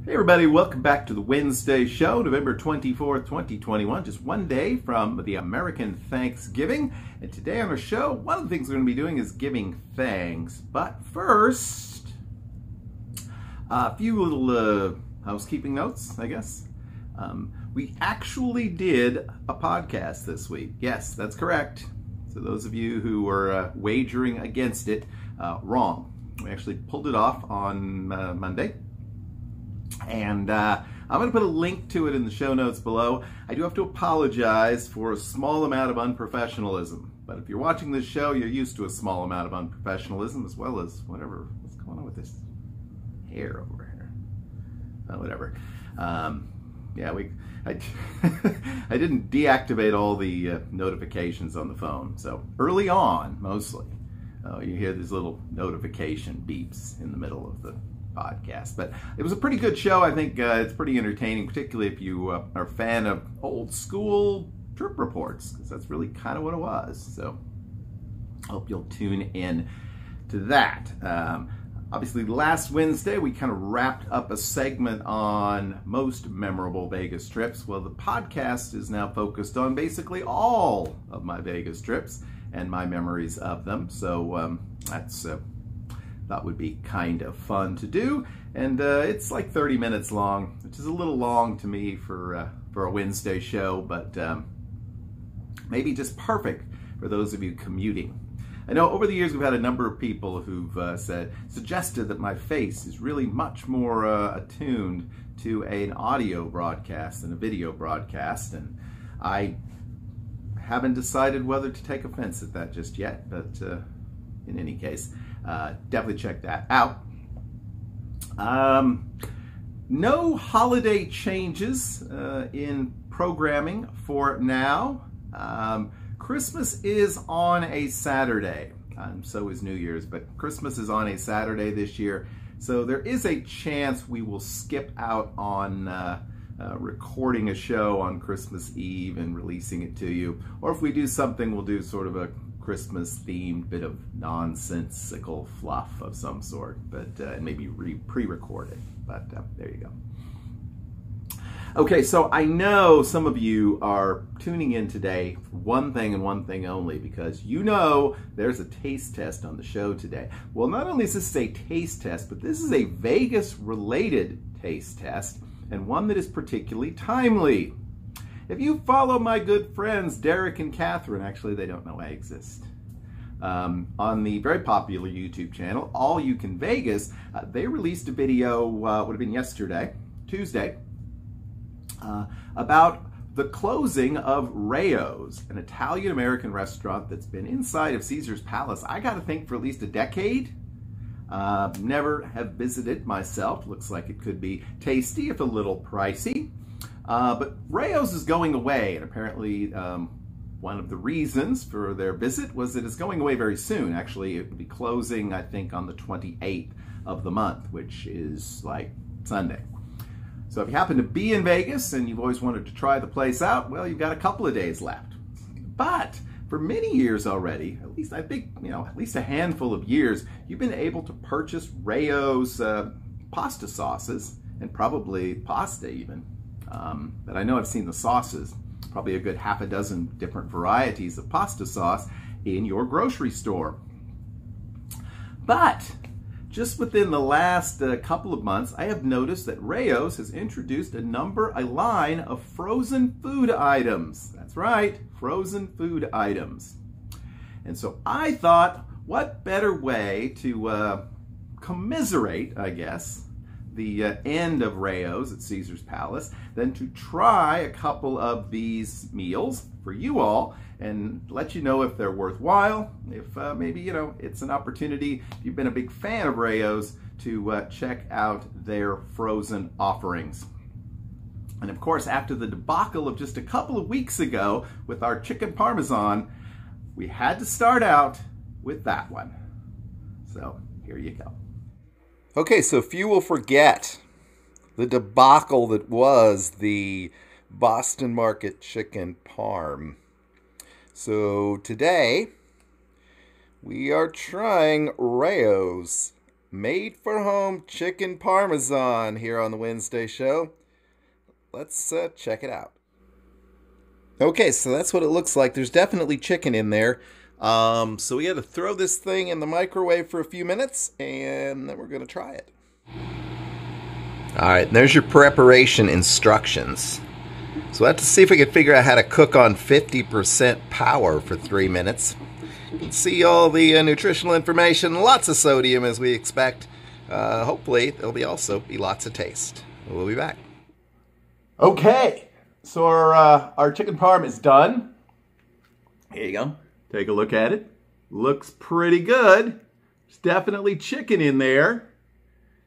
Hey everybody, welcome back to the Wednesday show, November 24th, 2021, just one day from the American Thanksgiving. And today on our show, one of the things we're going to be doing is giving thanks. But first, a few little housekeeping notes, I guess. We actually did a podcast this week. Yes, that's correct. So those of you who were wagering against it, wrong. We actually pulled it off on Monday. And I'm going to put a link to it in the show notes below. I do have to apologize for a small amount of unprofessionalism. But if you're watching this show, you're used to a small amount of unprofessionalism as well as whatever. What's going on with this hair over here? Whatever. I didn't deactivate all the notifications on the phone. So early on, mostly, you hear these little notification beeps in the middle of the podcast. But it was a pretty good show. I think it's pretty entertaining, particularly if you are a fan of old school trip reports, because that's really kind of what it was. So I hope you'll tune in to that. Obviously, last Wednesday, we kind of wrapped up a segment on most memorable Vegas trips. Well, the podcast is now focused on basically all of my Vegas trips and my memories of them. So that's thought would be kind of fun to do, and it's like 30 minutes long, which is a little long to me for a Wednesday show, but maybe just perfect for those of you commuting. I know over the years we've had a number of people who've suggested that my face is really much more attuned to an audio broadcast than a video broadcast, and I haven't decided whether to take offense at that just yet, but in any case, definitely check that out. No holiday changes in programming for now. Christmas is on a Saturday, so is New Year's, but Christmas is on a Saturday this year, so there is a chance we will skip out on recording a show on Christmas Eve and releasing it to you, or if we do something, we'll do sort of a Christmas-themed bit of nonsensical fluff of some sort, but maybe pre-record it. But there you go. Okay, so I know some of you are tuning in today for one thing and one thing only, because you know there's a taste test on the show today. Well, not only is this a taste test, but this is a Vegas-related taste test, and one that is particularly timely. If you follow my good friends Derek and Catherine, actually they don't know I exist, on the very popular YouTube channel, All You Can Vegas, they released a video, would have been yesterday, Tuesday, about the closing of Rao's, an Italian-American restaurant that's been inside of Caesar's Palace, I gotta think, for at least a decade. Never have visited myself. Looks like it could be tasty, if a little pricey. But Rao's is going away, and apparently one of the reasons for their visit was that it's going away very soon. Actually, it will be closing, I think, on the 28th of the month, which is like Sunday. So if you happen to be in Vegas and you've always wanted to try the place out, well, you've got a couple of days left. But for many years already, at least I think, at least a handful of years, you've been able to purchase Rao's pasta sauces, and probably pasta even. But I know I've seen the sauces, probably a good half a dozen different varieties of pasta sauce in your grocery store. But just within the last couple of months, I have noticed that Rao's has introduced a line of frozen food items. That's right, frozen food items. And so I thought, what better way to commiserate, I guess, the end of Rao's at Caesar's Palace than to try a couple of these meals for you all and let you know if they're worthwhile, if maybe, it's an opportunity, if you've been a big fan of Rao's, to check out their frozen offerings. And of course, after the debacle of just a couple of weeks ago with our chicken parmesan, we had to start out with that one. So here you go. Okay, so few will forget the debacle that was the Boston Market chicken parm. So today we are trying Rao's made-for-home chicken parmesan here on the Wednesday show. Let's check it out. Okay, so that's what it looks like. There's definitely chicken in there. So we got to throw this thing in the microwave for a few minutes, and then we're going to try it. All right, and there's your preparation instructions. So we'll have to see if we can figure out how to cook on 50% power for 3 minutes. You can see all the nutritional information, lots of sodium as we expect. Hopefully, there'll also be lots of taste. We'll be back. Okay, so our chicken parm is done. Here you go. Take a look at it. Looks pretty good. There's definitely chicken in there,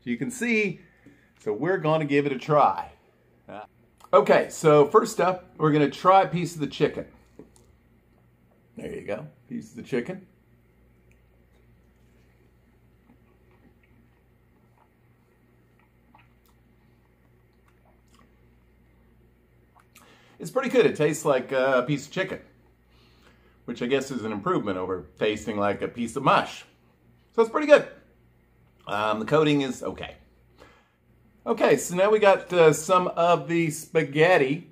as you can see. So we're going to give it a try. Okay, so first up, we're going to try a piece of the chicken. There you go, piece of the chicken. It's pretty good. It tastes like a piece of chicken, which I guess is an improvement over tasting like a piece of mush. So it's pretty good. The coating is okay. Okay, so now we got some of the spaghetti.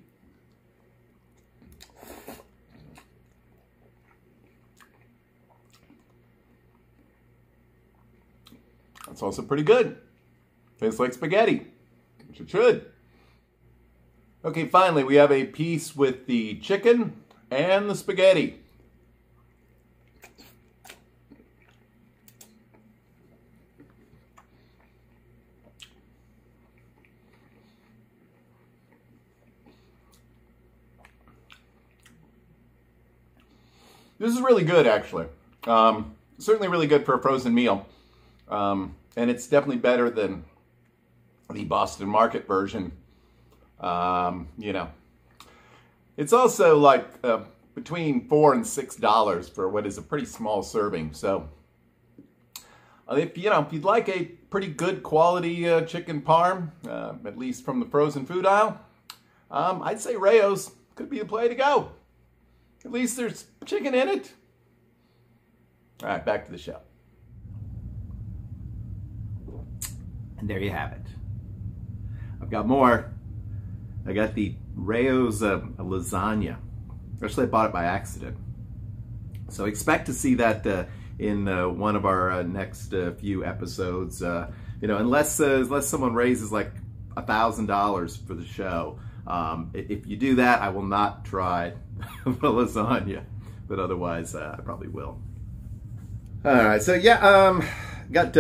That's also pretty good. Tastes like spaghetti, which it should. Okay, finally, we have a piece with the chicken and the spaghetti. This is really good, actually. Certainly really good for a frozen meal. And it's definitely better than the Boston Market version. You know, it's also like between $4 and $6 for what is a pretty small serving. So, if you'd like a pretty good quality chicken parm, at least from the frozen food aisle, I'd say Rao's could be the play to go. At least there's chicken in it. All right, back to the show. And there you have it. I've got more. I got the Rao's lasagna. Actually, I bought it by accident. So expect to see that in one of our next few episodes. Unless someone raises like $1,000 for the show. If you do that, I will not try the lasagna, but otherwise I probably will. All right, so yeah, got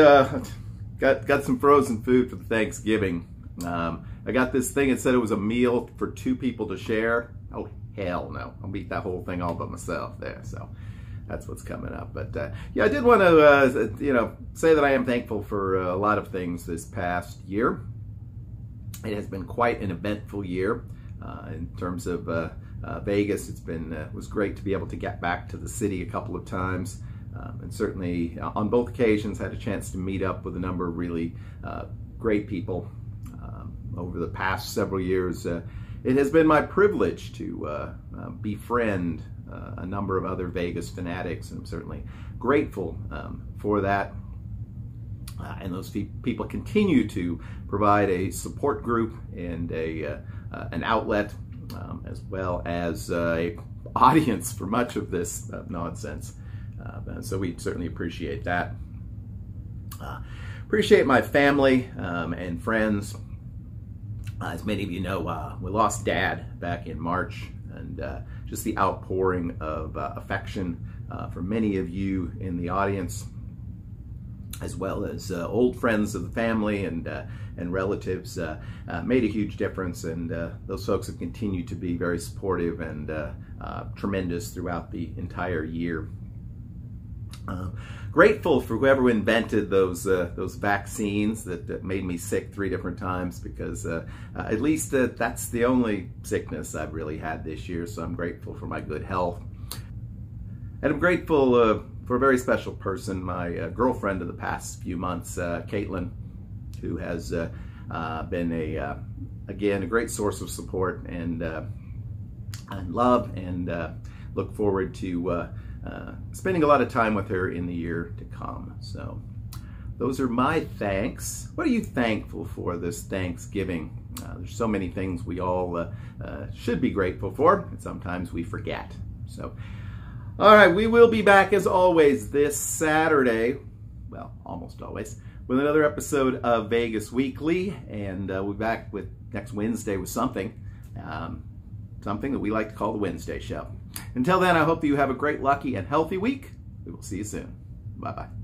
some frozen food for Thanksgiving. I got this thing. It said it was a meal for 2 people to share. Oh hell no! I'll eat that whole thing all by myself there. So that's what's coming up. But yeah, I did want to say that I am thankful for a lot of things this past year. It has been quite an eventful year in terms of Vegas. It was great to be able to get back to the city a couple of times, and certainly on both occasions had a chance to meet up with a number of really great people over the past several years. It has been my privilege to befriend a number of other Vegas fanatics, and I'm certainly grateful for that. And those people continue to provide a support group and an outlet, as well as an audience for much of this nonsense. So we certainly appreciate that. Appreciate my family and friends. As many of you know, we lost Dad back in March, and just the outpouring of affection for many of you in the audience, as well as old friends of the family and relatives, made a huge difference, and those folks have continued to be very supportive and tremendous throughout the entire year. Grateful for whoever invented those vaccines that made me sick 3 different times, because at least that's the only sickness I've really had this year, so I'm grateful for my good health. And I'm grateful for a very special person, my girlfriend of the past few months, Caitlin, who has been again a great source of support and love, and look forward to spending a lot of time with her in the year to come. So those are my thanks. What are you thankful for this Thanksgiving? There's so many things we all should be grateful for, and sometimes we forget. So, all right, we will be back as always this Saturday, well, almost always, with another episode of Vegas Weekly, and we'll be back with next Wednesday with something that we like to call the Wednesday Show. Until then, I hope that you have a great, lucky, and healthy week. We will see you soon. Bye-bye.